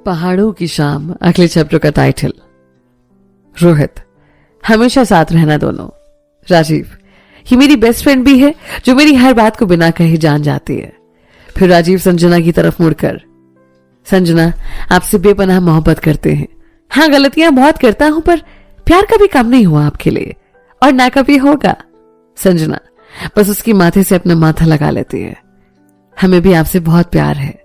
पहाड़ों की शाम अगले चैप्टर का टाइटल। रोहित, हमेशा साथ रहना दोनों। राजीव, ये मेरी बेस्ट फ्रेंड भी है जो मेरी हर बात को बिना कहे जान जाती है। फिर राजीव संजना की तरफ मुड़कर, संजना, आपसे बेपनाह मोहब्बत करते हैं। हाँ, गलतियां बहुत करता हूं पर प्यार कभी कम नहीं हुआ आपके लिए और ना कभी होगा। संजना बस उसकी माथे से अपना माथा लगा लेती है। हमें भी आपसे बहुत प्यार है।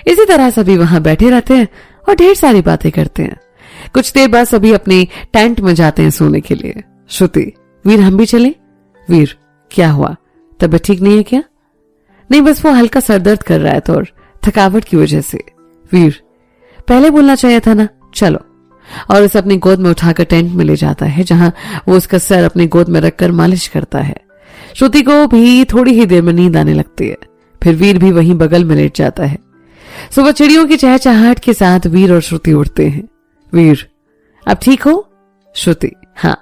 इसी तरह सभी वहां बैठे रहते हैं और ढेर सारी बातें करते हैं। कुछ देर बाद सभी अपने टेंट में जाते हैं सोने के लिए। श्रुति, वीर हम भी चले? वीर, क्या हुआ, तबीयत ठीक नहीं है क्या? नहीं, बस वो हल्का सरदर्द कर रहा है तो और थकावट की वजह से। वीर, पहले बोलना चाहिए था ना। चलो। और उसे अपनी गोद में उठाकर टेंट में ले जाता है जहां वो उसका सर अपनी गोद में रखकर मालिश करता है। श्रुति को भी थोड़ी ही देर में नींद आने लगती है। फिर वीर भी वहीं बगल में लेट जाता है। सुबह चिड़ियों की चहचहाहट के साथ वीर और श्रुति उठते हैं। वीर, अब ठीक हो? श्रुति, हाँ।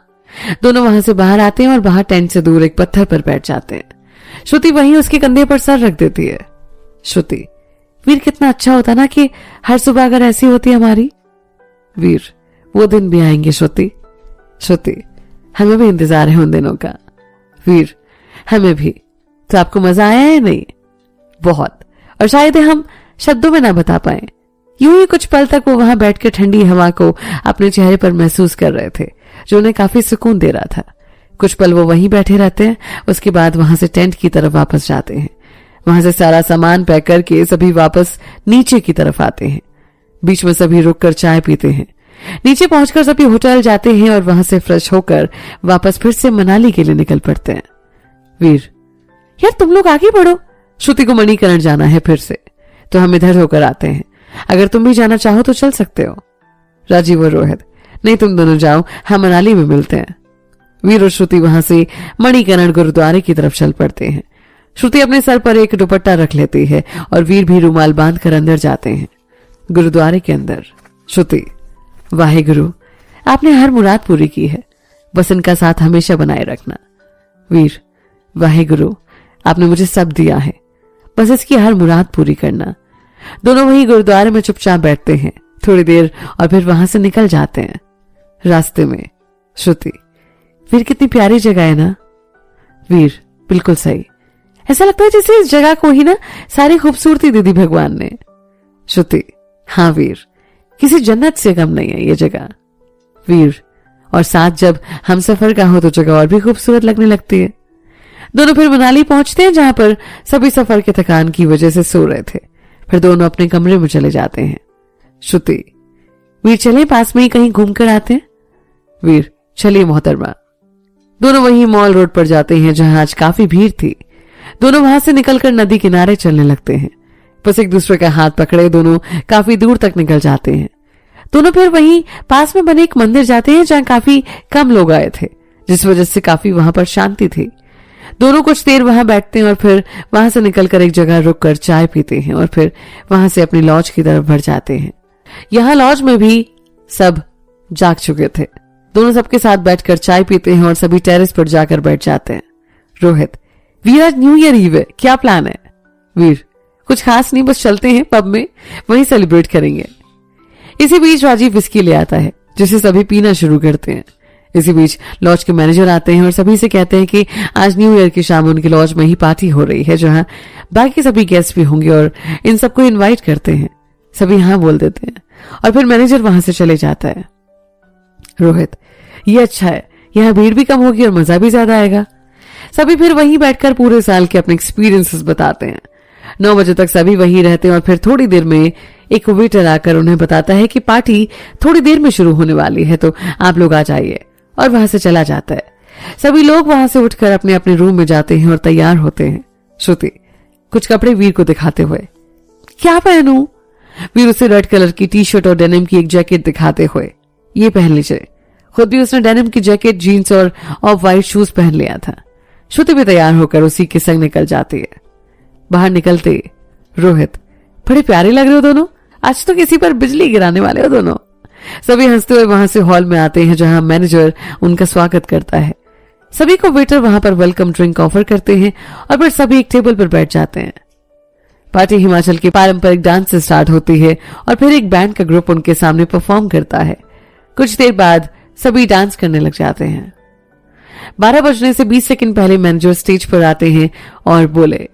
दोनों वहां से बाहर आते हैं और बाहर टेंट से दूर एक पत्थर पर बैठ जाते हैं। श्रुति वहीं उसके कंधे पर सर रख देती है। श्रुति, वीर कितना अच्छा होता ना कि हर सुबह अगर ऐसी होती हमारी। वीर, वो दिन भी आएंगे श्रुति। श्रुति, हमें भी इंतजार है उन दिनों का। वीर, हमें भी। तो आपको मजा आया है? नहीं? बहुत। और शायद हम शब्दों में ना बता पाए। यूं ही कुछ पल तक वो वहां बैठकर ठंडी हवा को अपने चेहरे पर महसूस कर रहे थे जो उन्हें काफी सुकून दे रहा था। कुछ पल वो वहीं बैठे रहते हैं। उसके बाद वहां से टेंट की तरफ वापस जाते हैं। वहां से सारा सामान पैक करके सभी वापस नीचे की तरफ आते हैं। बीच में सभी रुककर चाय पीते हैं। नीचे पहुंचकर सभी होटल जाते हैं और वहां से फ्रेश होकर वापस फिर से मनाली के लिए निकल पड़ते हैं। वीर, यार तुम लोग आगे बढ़ो। श्रुति को मणिकरण जाना है फिर से, तो हम इधर होकर आते हैं। अगर तुम भी जाना चाहो तो चल सकते हो। राजीव और रोहित, नहीं तुम दोनों जाओ, हम मनाली में मिलते हैं। वीर और श्रुति वहां से मणिकरण गुरुद्वारे की तरफ चल पड़ते हैं। श्रुति अपने सर पर एक दुपट्टा रख लेती है और वीर भी रुमाल बांधकर अंदर जाते हैं। गुरुद्वारे के अंदर श्रुति, वाहे गुरु, आपने हर मुराद पूरी की है, बस इनका साथ हमेशा बनाए रखना। वीर, वाहे गुरु, आपने मुझे सब दिया है, बस इसकी हर मुराद पूरी करना। दोनों वहीं गुरुद्वारे में चुपचाप बैठते हैं थोड़ी देर और फिर वहां से निकल जाते हैं। रास्ते में श्रुति, वीर कितनी प्यारी जगह है ना? वीर, बिल्कुल सही। ऐसा लगता है जैसे इस जगह को ही ना सारी खूबसूरती दे दी भगवान ने। श्रुति, हाँ वीर, किसी जन्नत से कम नहीं है ये जगह। वीर, और साथ जब हम सफर का हो तो जगह और भी खूबसूरत लगने लगती है। दोनों फिर मनाली पहुंचते हैं जहां पर सभी सफर के थकान की वजह से सो रहे थे। फिर दोनों अपने कमरे में चले जाते हैं। श्रुति, वीर चले पास में ही कहीं घूम कर आते हैं। वीर, चलिए मोहतरमा। दोनों वहीं मॉल रोड पर जाते हैं जहां आज काफी भीड़ थी। दोनों वहां से निकलकर नदी किनारे चलने लगते हैं। बस एक दूसरे का हाथ पकड़े दोनों काफी दूर तक निकल जाते हैं। दोनों फिर वहीं पास में बने एक मंदिर जाते हैं जहां काफी कम लोग आए थे, जिस वजह से काफी वहां पर शांति थी। दोनों कुछ देर वहां बैठते हैं और फिर वहां से निकलकर एक जगह रुककर चाय पीते हैं और फिर वहां से अपनी लॉज की तरफ बढ़ जाते हैं। यहाँ लॉज में भी सब जाग चुके थे। दोनों सबके साथ बैठकर चाय पीते हैं और सभी टेरेस पर जाकर बैठ जाते हैं। रोहित, वीर आज न्यू ईयर ईव है, क्या प्लान है? वीर, कुछ खास नहीं, बस चलते हैं पब में, वहीं सेलिब्रेट करेंगे। इसी बीच राजीव विस्की ले आता है जिसे सभी पीना शुरू करते हैं। इसी बीच लॉज के मैनेजर आते हैं और सभी से कहते हैं कि आज न्यू ईयर की शाम उनकी लॉज में ही पार्टी हो रही है जहां बाकी सभी गेस्ट भी होंगे और इन सबको इनवाइट करते हैं। सभी हाँ बोल देते हैं और फिर मैनेजर वहां से चले जाता है। रोहित, ये अच्छा है, यहाँ भीड़ भी कम होगी और मजा भी ज्यादा आएगा। सभी फिर वहीं बैठकर पूरे साल के अपने एक्सपीरियंसेस बताते हैं। 9 बजे तक सभी वहीं रहते हैं और फिर थोड़ी देर में एक वेटर आकर उन्हें बताता है कि पार्टी थोड़ी देर में शुरू होने वाली है, तो आप लोग आ जाइए, और वहां से चला जाता है। सभी लोग वहां से उठकर अपने अपने रूम में जाते हैं और तैयार होते हैं। श्रुति, कुछ कपड़े वीर को दिखाते हुए, क्या पहनूं? वीर उसे रेड कलर की टी शर्ट और डेनिम की एक जैकेट दिखाते हुए, ये पहन लीजिए। खुद भी उसने डेनिम की जैकेट, जीन्स और ऑफ व्हाइट शूज पहन लिया था। श्रुति भी तैयार होकर उसी के संग निकल जाती है। बाहर निकलते, रोहित, बड़े प्यारे लग रहे हो दोनों, आज तो किसी पर बिजली गिराने वाले हो दोनों। सभी हंसते हुए वहां से हॉल में आते हैं जहां मैनेजर उनका स्वागत करता है। सभी को वेटर वहां पर वेलकम ड्रिंक ऑफर करते हैं और फिर सभी एक टेबल पर बैठ जाते हैं। पार्टी हिमाचल के पारंपरिक डांस से स्टार्ट होती है और फिर एक बैंड का ग्रुप उनके सामने परफॉर्म करता है। कुछ देर बाद सभी डांस करने लग जाते हैं। 12 बजने से 20 सेकंड पहले मैनेजर स्टेज पर आते हैं और बोले,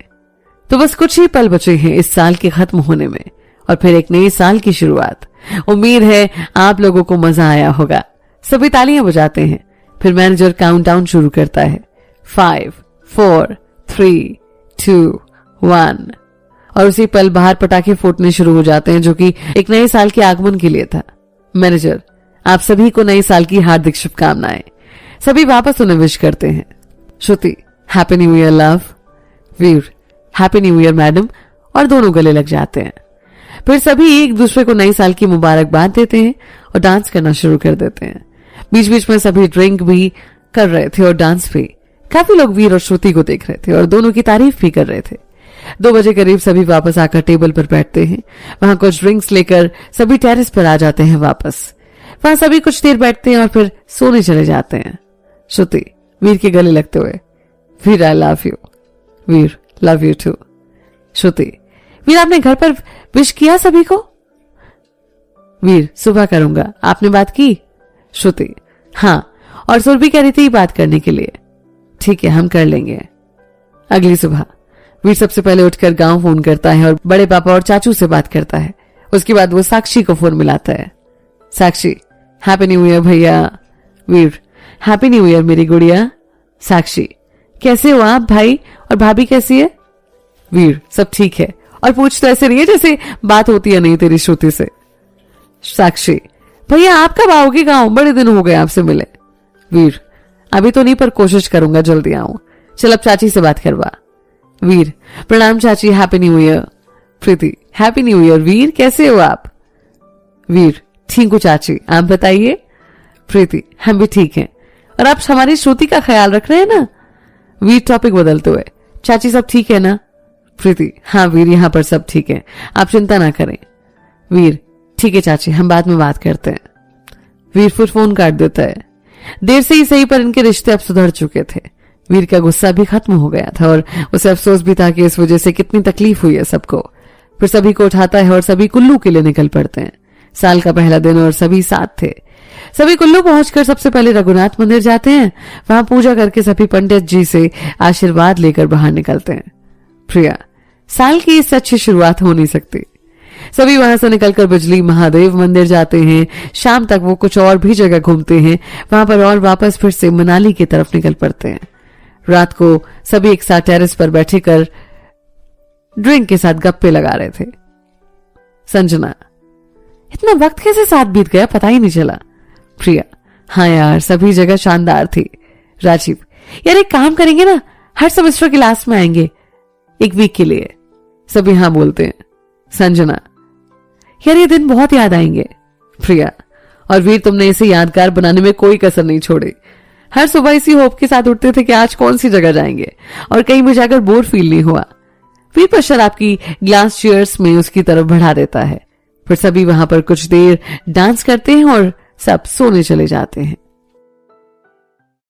तो बस कुछ ही पल बचे हैं इस साल के खत्म होने में और फिर एक नए साल की शुरुआत। उम्मीद है आप लोगों को मजा आया होगा। सभी तालियां बजाते हैं। फिर मैनेजर काउंटडाउन शुरू करता है। 5, 4, 3, 2, 1 और उसी पल बाहर पटाखे फूटने शुरू हो जाते हैं, जो कि एक नए साल के आगमन के लिए था। मैनेजर, आप सभी को नए साल की हार्दिक शुभकामनाएं। सभी वापस उन्हें विश करते हैं। श्रुति, हैप्पी न्यू ईयर लव। वीर, हैप्पी न्यू ईयर मैडम, और दोनों गले लग जाते हैं। फिर सभी एक दूसरे को नए साल की मुबारकबाद देते हैं और डांस करना शुरू कर देते हैं। बीच बीच में सभी ड्रिंक भी कर रहे थे और डांस भी। काफी लोग वीर और श्रुति को देख रहे थे और दोनों की तारीफ भी कर रहे थे। 2 बजे करीब सभी वापस आकर टेबल पर बैठते हैं। वहां कुछ ड्रिंक्स लेकर सभी टेरेस पर आ जाते हैं वापस। वहां सभी कुछ देर बैठते हैं और फिर सोने चले जाते हैं। श्रुति वीर के गले लगते हुए, Veer I love you. Veer, love you too. Shruti, Veer आपने घर पर विश किया सभी को? वीर, सुबह करूंगा। आपने बात की? श्रुति, हाँ, और सुरभि कह रही थी बात करने के लिए। ठीक है, हम कर लेंगे। अगली सुबह वीर सबसे पहले उठकर गांव फोन करता है और बड़े पापा और चाचू से बात करता है। उसके बाद वो साक्षी को फोन मिलाता है। साक्षी, हैप्पी न्यू ईयर भैया। वीर, हैप्पी न्यू ईयर मेरी गुड़िया। साक्षी, कैसे हो आप भाई, और भाभी कैसी है? वीर, सब ठीक है, और पूछ तो ऐसे रही है जैसे बात होती है नहीं तेरी श्रुति से। साक्षी, भैया आप कब आओगे गांव, बड़े दिन हो गए आपसे मिले। वीर, अभी तो नहीं, पर कोशिश करूंगा जल्दी आऊं। चल अब चाची से बात करवा। वीर, प्रणाम चाची, हैप्पी न्यू ईयर। प्रीति, हैप्पी न्यू ईयर वीर, कैसे हो आप? वीर, ठीक हूं चाची, आप बताइए। प्रीति, हम भी ठीक हैं, और आप हमारी श्रुति का ख्याल रख रहे हैं ना? वीर टॉपिक बदलते हुए, चाची सब ठीक है ना? प्रीति, हाँ वीर, यहाँ पर सब ठीक है, आप चिंता ना करें। वीर, ठीक है चाची, हम बाद में बात करते हैं। वीर फिर फोन काट देता है। देर से ही सही, पर इनके रिश्ते अब सुधर चुके थे। वीर का गुस्सा भी खत्म हो गया था और उसे अफसोस भी था कि इस वजह से कितनी तकलीफ हुई है सबको। फिर सभी को उठाता है और सभी कुल्लू के लिए निकल पड़ते हैं। साल का पहला दिन और सभी साथ थे। सभी कुल्लू पहुंचकर सबसे पहले रघुनाथ मंदिर जाते हैं। वहां पूजा करके सभी पंडित जी से आशीर्वाद लेकर बाहर निकलते हैं। प्रिया, साल की इससे अच्छी शुरुआत हो नहीं सकती। सभी वहां से निकलकर बिजली महादेव मंदिर जाते हैं। शाम तक वो कुछ और भी जगह घूमते हैं वहां पर और वापस फिर से मनाली की तरफ निकल पड़ते हैं। रात को सभी एक साथ टेरेस पर बैठे कर ड्रिंक के साथ गप्पे लगा रहे थे। संजना, इतना वक्त कैसे साथ बीत गया पता ही नहीं चला। प्रिया, हाँ यार, सभी जगह शानदार थी। राजीव, यार एक काम करेंगे ना, हर सेमेस्टर के लास्ट में आएंगे 1 वीक के लिए। सभी हाँ बोलते हैं। संजना, यार ये दिन बहुत याद आएंगे। प्रिया, और वीर, तुमने इसे यादगार बनाने में कोई कसर नहीं छोड़ी। हर सुबह इसी होप के साथ उठते थे कि आज कौन सी जगह जाएंगे और कहीं भी जाकर बोर फील नहीं हुआ। वीर पर शराब की ग्लास चेयर्स में उसकी तरफ बढ़ा देता है। फिर सभी वहां पर कुछ देर डांस करते हैं और सब सोने चले जाते हैं।